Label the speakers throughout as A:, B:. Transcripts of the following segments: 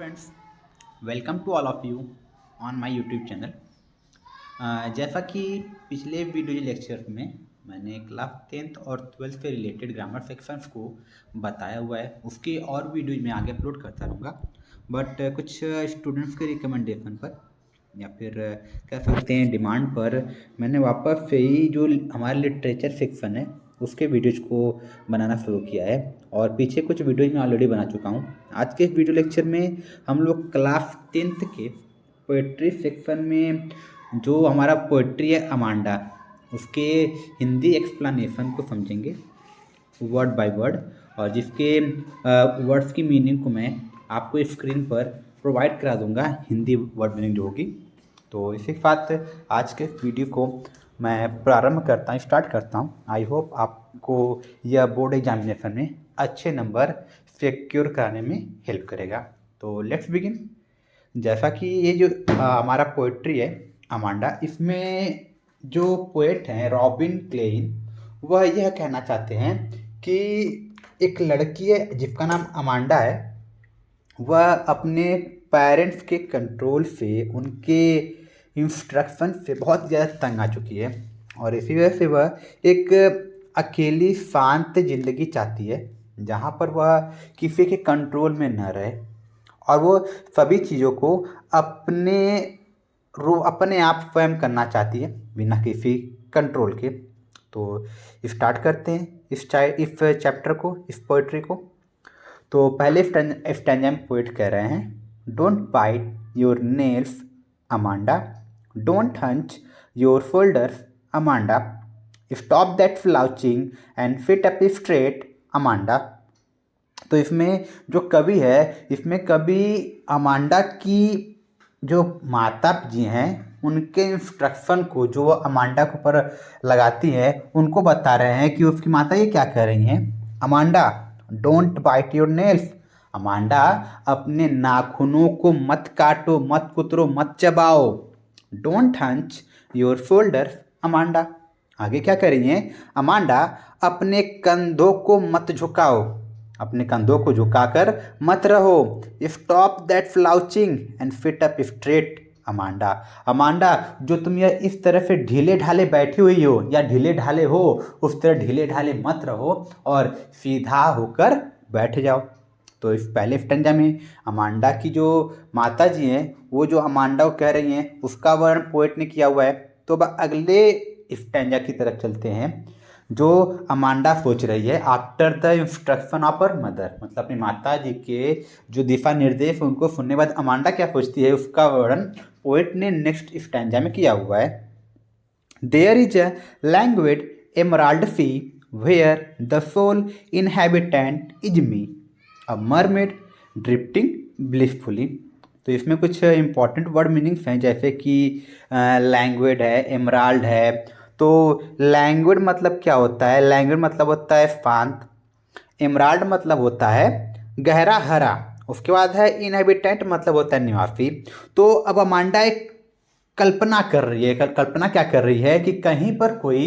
A: Friends, welcome to all of you on my YouTube channel. जैसा कि पिछले video lecture में मैंने क्लास 10th और 12th से रिलेटेड ग्रामर सेक्शंस को बताया हुआ है, उसके और वीडियो मैं आगे अपलोड करता रहूँगा। बट कुछ स्टूडेंट्स के रिकमेंडेशन पर या फिर कह सकते हैं डिमांड पर मैंने वापस से ही जो हमारा लिटरेचर सेक्शन है उसके वीडियोज को बनाना शुरू किया है, और पीछे कुछ वीडियोज मैं ऑलरेडी बना चुका हूँ। आज के इस वीडियो लेक्चर में हम लोग क्लास 10th के पोइट्री सेक्शन में जो हमारा पोइट्री है अमांडा, उसके हिंदी एक्सप्लेनेशन को समझेंगे वर्ड बाय वर्ड, और जिसके वर्ड्स की मीनिंग को मैं आपको स्क्रीन पर प्रोवाइड करा दूंगा, हिंदी वर्ड मीनिंग जो होगी। तो इसी के साथ आज के वीडियो को मैं प्रारंभ करता हूँ, स्टार्ट करता हूँ। आई होप आपको यह बोर्ड एग्जामिनेशन में अच्छे नंबर सिक्योर कराने में हेल्प करेगा। तो लेट्स बिगिन। जैसा कि ये जो हमारा पोइट्री है अमांडा, इसमें जो पोएट हैं रॉबिन क्लेइन, वह यह कहना चाहते हैं कि एक लड़की है जिसका नाम अमांडा है, वह अपने पेरेंट्स के कंट्रोल से, उनके इंस्ट्रक्शन से बहुत ज़्यादा तंग आ चुकी है, और इसी वजह से वह एक अकेली शांत ज़िंदगी चाहती है जहाँ पर वह किसी के कंट्रोल में न रहे, और वो सभी चीज़ों को अपने आप स्वयं करना चाहती है बिना किसी कंट्रोल के। तो स्टार्ट करते हैं इस चैप्टर को, इस पोइट्री को। तो पहले स्टैंजा में पोइट कह रहे हैं, don't bite your nails Amanda, don't hunch your shoulders Amanda, stop that slouching and sit up straight Amanda. तो इसमें जो कवि है, इसमें कवि अमांडा की जो माता जी हैं उनके इंस्ट्रक्शन को जो वो अमांडा के ऊपर लगाती है उनको बता रहे हैं कि उसकी माता ये क्या कह रही हैं। Amanda don't bite your nails, Amanda अपने नाखूनों को मत काटो, मत कुतरो, मत चबाओ। Don't hunch your shoulders Amanda, आगे क्या कर रही हैं अमांडा, अपने कंधों को मत झुकाओ, अपने कंधों को झुकाकर मत रहो। Stop that slouching and sit up straight Amanda, Amanda जो तुम यह इस तरह से ढीले ढाले बैठी हुई हो या ढीले ढाले हो, उस तरह ढीले ढाले मत रहो और सीधा होकर बैठ जाओ। तो इस पहले स्टैंजा में अमांडा की जो माता जी हैं वो जो अमांडा को कह रही हैं उसका वर्णन पोएट ने किया हुआ है। तो अब अगले स्टैंजा की तरफ चलते हैं। जो अमांडा सोच रही है after the instruction of her mother, मतलब अपनी माता जी के जो दिशा निर्देश उनको सुनने के बाद अमांडा क्या सोचती है उसका वर्णन पोएट ने नेक्स्ट स्टैंजा में किया हुआ है। There is a language emerald sea where the sole inhabitant is me, a mermaid drifting blissfully. तो इसमें कुछ इंपॉर्टेंट वर्ड मीनिंग्स हैं, जैसे कि लैंग्वेज है, एमराल्ड है। तो लैंग्वेज मतलब क्या होता है, लैंग्वेज मतलब होता है शांत, एमराल्ड मतलब होता है गहरा हरा, उसके बाद है इनहेबिटेंट मतलब होता है निवासी। तो अब अमांडा एक कल्पना कर रही है, कल्पना क्या कर रही है कि कहीं पर कोई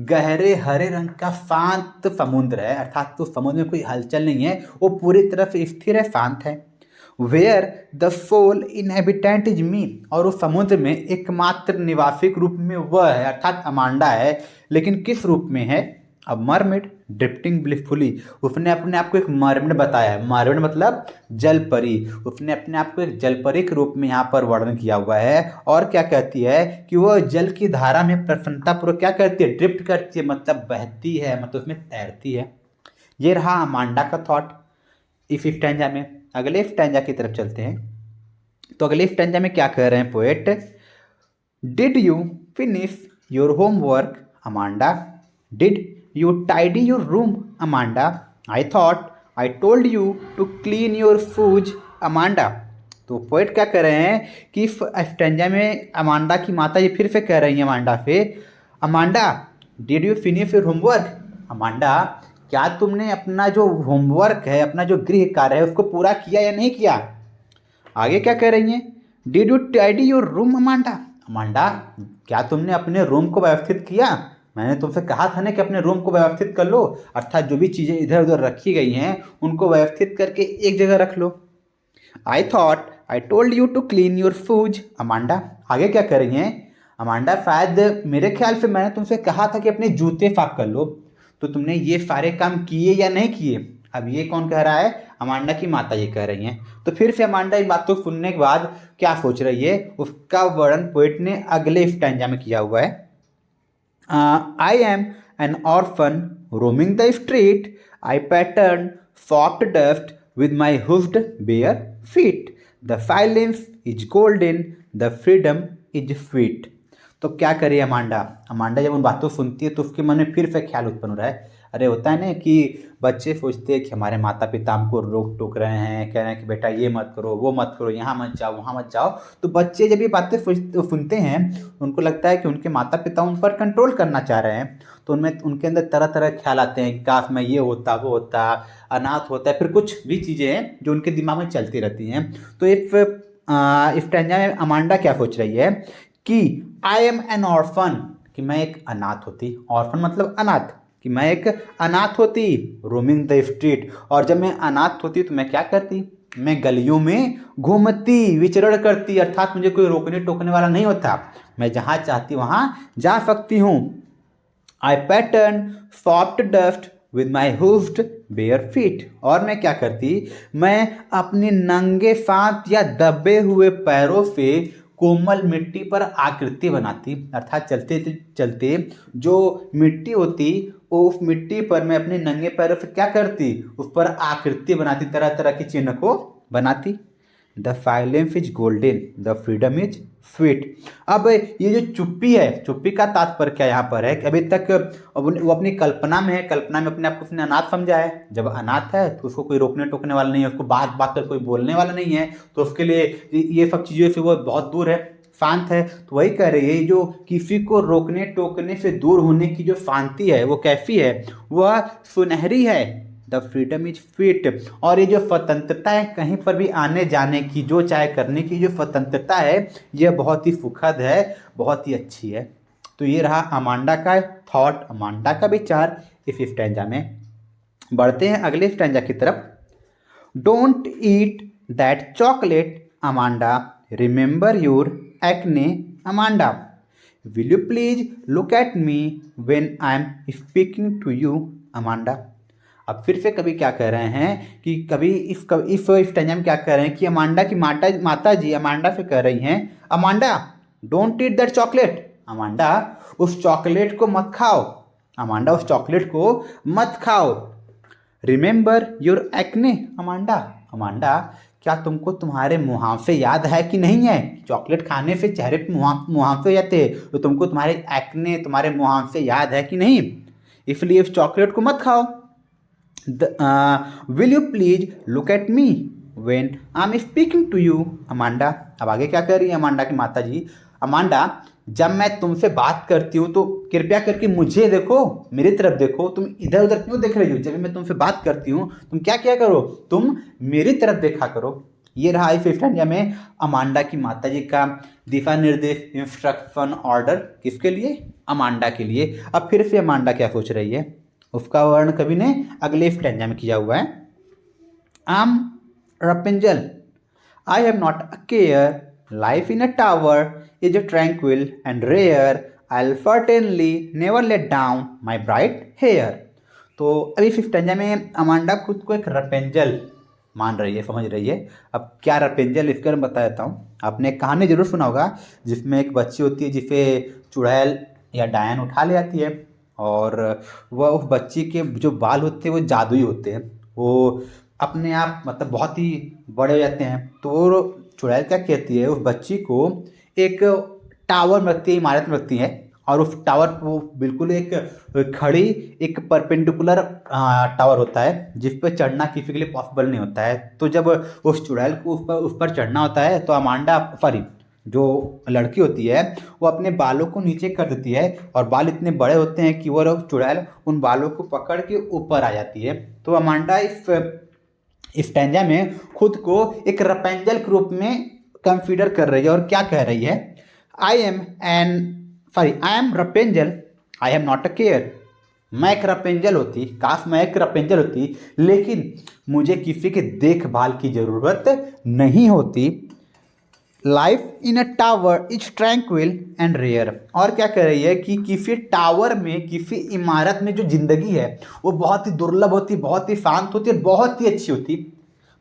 A: गहरे हरे रंग का शांत समुद्र है, अर्थात तो समुद्र में कोई हलचल नहीं है, वो पूरी तरह से स्थिर है, शांत है। Where the sole inhabitant is me, और उस समुद्र में एकमात्र निवासी के रूप में वह है, अर्थात अमांडा है, लेकिन किस रूप में है, अब मरमेड ड्रिफ्टिंग ब्लिसफुली, उसने अपने आप को एक मरमेड बताया है। मरमेड मतलब जल परी, उसने अपने आप को एक जल परी के रूप में यहाँ पर वर्णन किया हुआ है। और क्या कहती है कि वह जल की धारा में प्रसन्नतापूर्वक क्या करती है, ड्रिफ्ट करती है, मतलब बहती है, मतलब उसमें तैरती है। ये रहा अमांडा का थॉट इस स्टैंजा में। अगले स्टैंजा की तरफ चलते हैं। तो अगले स्टैंजा में क्या कह रहे हैं poet, did you finish your homework Amanda, did you tidy your room Amanda, I thought I told you to clean your shoes Amanda. तो पोएट क्या कह रहे हैं कि इस स्टैंजा में अमांडा की माता जी फिर से कह रही हैं अमांडा से, Amanda did you finish your homework, Amanda क्या तुमने अपना जो होमवर्क है, अपना जो गृह कार्य है उसको पूरा किया या नहीं किया। आगे क्या कह रही हैं, did you tidy your room Amanda, Amanda क्या तुमने अपने रूम को व्यवस्थित किया, मैंने तुमसे कहा था ना कि अपने रूम को व्यवस्थित कर लो, अर्थात जो भी चीज़ें इधर उधर रखी गई हैं उनको व्यवस्थित करके एक जगह रख लो। I thought I told you to clean your shoes. Amanda आगे क्या कर रही हैं? अमांडा, शायद मेरे ख्याल से मैंने तुमसे कहा था कि अपने जूते साफ कर लो, तो तुमने ये सारे काम किए या नहीं किए? अब ये कौन कह रहा है? अमांडा की माता ये कह रही हैं। तो फिर से अमांडा इन बातों को सुनने के बाद क्या सोच रही है, उसका वर्णन पोएट ने अगले स्टैंजा में किया हुआ है। I M N orphan roaming the street, I pattern soft dust with my hoofed bare feet. The silence is golden, the freedom is sweet. तो क्या करे अमांडा? अमांडा जब उन बातों सुनती है तो उसके मन में फिर से ख्याल उत्पन्न हो रहा है। अरे होता है ना कि बच्चे सोचते हैं कि हमारे माता पिता हमको रोक टोक रहे हैं, कह रहे हैं कि बेटा ये मत करो, वो मत करो, यहाँ मत जाओ, वहाँ मत जाओ। तो बच्चे जब ये बातें सुनते हैं उनको लगता है कि उनके माता पिता उन पर कंट्रोल करना चाह रहे हैं। तो उनमें उनके अंदर तरह तरह के ख्याल आते हैं कि काश मैं ये होता, वो होता, अनाथ होता है, फिर कुछ भी चीज़ें हैं जो उनके दिमाग में चलती रहती हैं। तो इस स्टैंजा में अमांडा क्या सोच रही है कि आई एम एन ऑर्फन, कि मैं एक अनाथ होती। ऑर्फन मतलब अनाथ, कि मैं एक अनाथ होती। रोमिंग द स्ट्रीट, और जब मैं अनाथ होती तो मैं क्या करती? मैं गलियों में घूमती, विचरण करती, अर्थात मुझे कोई रोकने टोकने वाला नहीं होता, मैं जहाँ चाहती वहाँ जा सकती हूँ। I pattern soft dust with my hoofed bare feet, और मैं क्या करती? मैं अपने नंगे साथ या दबे हुए पैरों से कोमल मिट्टी पर आकृति बनाती, अर्थात चलते चलते जो मिट्टी होती वो उस मिट्टी पर मैं अपने नंगे पैरों से क्या करती? उस पर आकृति बनाती, तरह तरह के चिन्ह को बनाती। The silence is golden, the freedom is sweet. अब ये जो चुप्पी है, चुप्पी का तात्पर्य क्या यहाँ पर है कि अभी तक वो अपनी कल्पना में है, कल्पना में अपने आप को उसने अनाथ समझा है। जब अनाथ है तो उसको कोई रोकने टोकने वाला नहीं है, उसको बात बात पर कोई बोलने वाला नहीं है, तो उसके लिए ये सब चीज़ों से वो बहुत दूर है, शांत है। तो वही कह रही है, जो किसी को रोकने टोकने से दूर होने की जो शांति है वो कैसी है? वह सुनहरी है। द फ्रीडम इज स्वीट, और ये जो स्वतंत्रता है कहीं पर भी आने जाने की, जो चाहे करने की जो स्वतंत्रता है, यह बहुत ही सुखद है, बहुत ही अच्छी है। तो ये रहा अमांडा का थॉट, अमांडा का विचार इस स्टैंजा में। बढ़ते हैं अगले स्टैंजा की तरफ। Don't eat that chocolate Amanda, remember your acne Amanda, will you please look at me when I am speaking to you Amanda. अब फिर से कभी क्या कह रहे हैं कि कभी इस स्टैंजा में क्या कह रहे हैं कि अमांडा की माता जी अमांडा से कह रही हैं, Amanda don't eat that chocolate, Amanda उस चॉकलेट को मत खाओ, अमांडा उस चॉकलेट को मत खाओ। Remember your acne Amanda, Amanda क्या तुमको तुम्हारे मुहांसे याद है कि नहीं है? चॉकलेट खाने से चेहरे पे मुहांसे जाते हैं, तो तुमको तुम्हारे एक्ने, तुम्हारे मुहांसे याद है कि नहीं? इसलिए उस चॉकलेट को मत खाओ। Will you please look at me when I am speaking to you Amanda. अब आगे क्या कर रही है अमांडा की माता जी? अमांडा जब मैं तुमसे बात करती हूँ तो कृपया करके मुझे देखो, मेरी तरफ देखो, तुम इधर उधर क्यों देख रही हो? जब मैं तुमसे बात करती हूँ तुम क्या किया करो? तुम मेरी तरफ देखा करो। ये रहा इस स्टैंजा में अमांडा की माता जी का दिशा निर्देश, इंस्ट्रक्शन, ऑर्डर, किसके लिए? अमांडा के लिए। अब फिर से अमांडा क्या सोच रही है उसका वर्ण कवि ने अगले स्टैंजा में किया हुआ है। I am Rapunzel, I have not a care, life in a tower is tranquil and rare, I will certainly never let down my bright hair. तो अभी इस स्टैंजा में अमांडा खुद को एक रपेंजल मान रही है, समझ रही है। अब क्या रपेंजल इसका मैं बता देता हूँ। आपने एक कहानी जरूर सुना होगा जिसमें एक बच्ची होती है जिसे चुड़ैल या डायन उठा ले आती है, और वह उस बच्ची के जो बाल होते हैं वो जादुई होते हैं, वो अपने आप मतलब बहुत ही बड़े हो जाते हैं। तो वो चुड़ैल क्या कहती है, उस बच्ची को एक टावर में रखती है, इमारत में रखती है, और उस टावर को बिल्कुल एक खड़ी एक परपेंडिकुलर टावर होता है जिस पर चढ़ना किसी के लिए पॉसिबल नहीं होता है। तो जब उस चुड़ैल को उस पर चढ़ना होता है तो अमांडा सॉरी जो लड़की होती है वो अपने बालों को नीचे कर देती है, और बाल इतने बड़े होते हैं कि वो चुड़ैल उन बालों को पकड़ के ऊपर आ जाती है। तो अमांडा इस स्टैंजा में खुद को एक रपेंजल के रूप में कंसीडर कर रही है, और क्या कह रही है? I am Rapunzel, I have not a care, मैं रपेंजल होती, काश मैं एक रपेंजल होती, लेकिन मुझे किसी की देखभाल की ज़रूरत नहीं होती। Life in a tower is tranquil and rare. और क्या कह रही है कि किसी टावर में, किसी इमारत में जो जिंदगी है वो बहुत ही दुर्लभ होती, बहुत ही शांत होती है, बहुत ही अच्छी होती।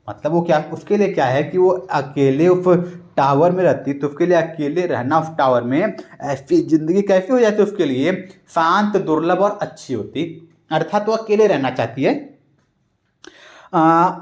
A: मतलब वो क्या, उसके लिए क्या है कि वो अकेले उस टावर में रहती, तो उसके लिए अकेले रहना उस टावर में ऐसी जिंदगी कैसी हो जाती है उसके लिए, शांत, दुर्लभ और अच्छी होती। अर्थात वो अकेले रहना चाहती है। आ,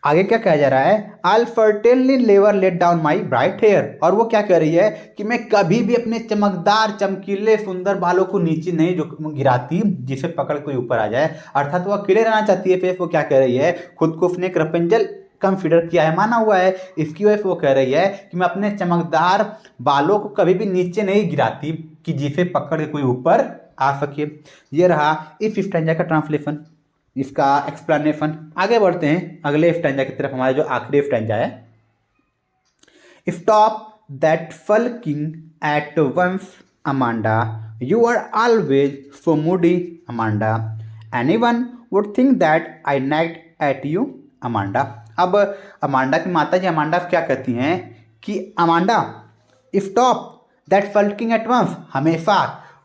A: आगे क्या कहा जा रहा है, I certainly never let down my bright hair. और वो क्या कह रही है कि मैं कभी भी अपने चमकदार, चमकीले, सुंदर बालों को नीचे नहीं जो गिराती जिसे पकड़ कोई ऊपर आ जाए। अर्थात वो अकेले रहना चाहती है। फिर वो क्या कह रही है, खुद को उसने एक रपेंजल कंसिडर किया है, माना हुआ है। इसकी वजह से वो कह रही है कि मैं अपने चमकदार बालों को कभी भी नीचे नहीं गिराती कि जिसे पकड़ के कोई ऊपर आ सके। ये रहा इस स्टैंजा का ट्रांसलेशन, इसका एक्सप्लेनेशन। आगे बढ़ते हैं अगले स्टैंजा की तरफ, हमारा जो आखिरी स्टैंजा है। Stop that sulking at once Amanda, you are always so moody Amanda, anyone would think that I nagged at you Amanda. अब अमांडा की माता जी अमांडा क्या कहती हैं कि Amanda stop that sulking at once, हमेशा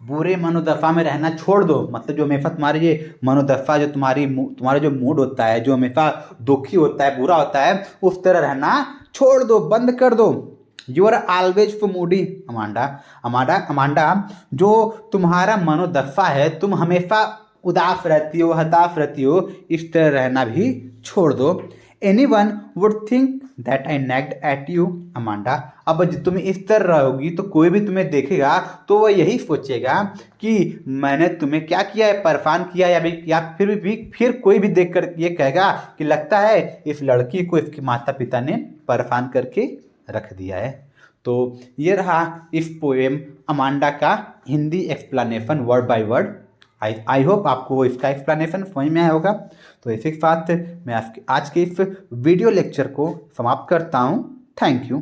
A: बुरे मनोदशा में रहना छोड़ दो। मतलब जो हमेशा तुम्हारी ये मनोदशा, जो तुम्हारा जो मूड होता है, जो हमेशा दुखी होता है, बुरा होता है, उस तरह रहना छोड़ दो, बंद कर दो। You are always for moody Amanda. Amanda Amanda जो तुम्हारा मनोदशा है, तुम हमेशा उदास रहती हो, हताश रहती हो, इस तरह रहना भी छोड़ दो। Anyone would think that I nagged at you Amanda. अब तुम इस तरह रहोगी तो कोई भी तुम्हें देखेगा तो वह यही सोचेगा कि मैंने तुम्हें क्या किया है, परेशान किया, या फिर कोई भी देखकर ये कहेगा कि लगता है इस लड़की को इसके माता पिता ने परेशान करके रख दिया है। तो ये रहा इस पोएम अमांडा का Hindi explanation word by word. I hope आपको इसका एक्सप्लेनेशन समझ में आया होगा। तो इसी के साथ मैं आज के इस वीडियो लेक्चर को समाप्त करता हूँ। Thank you.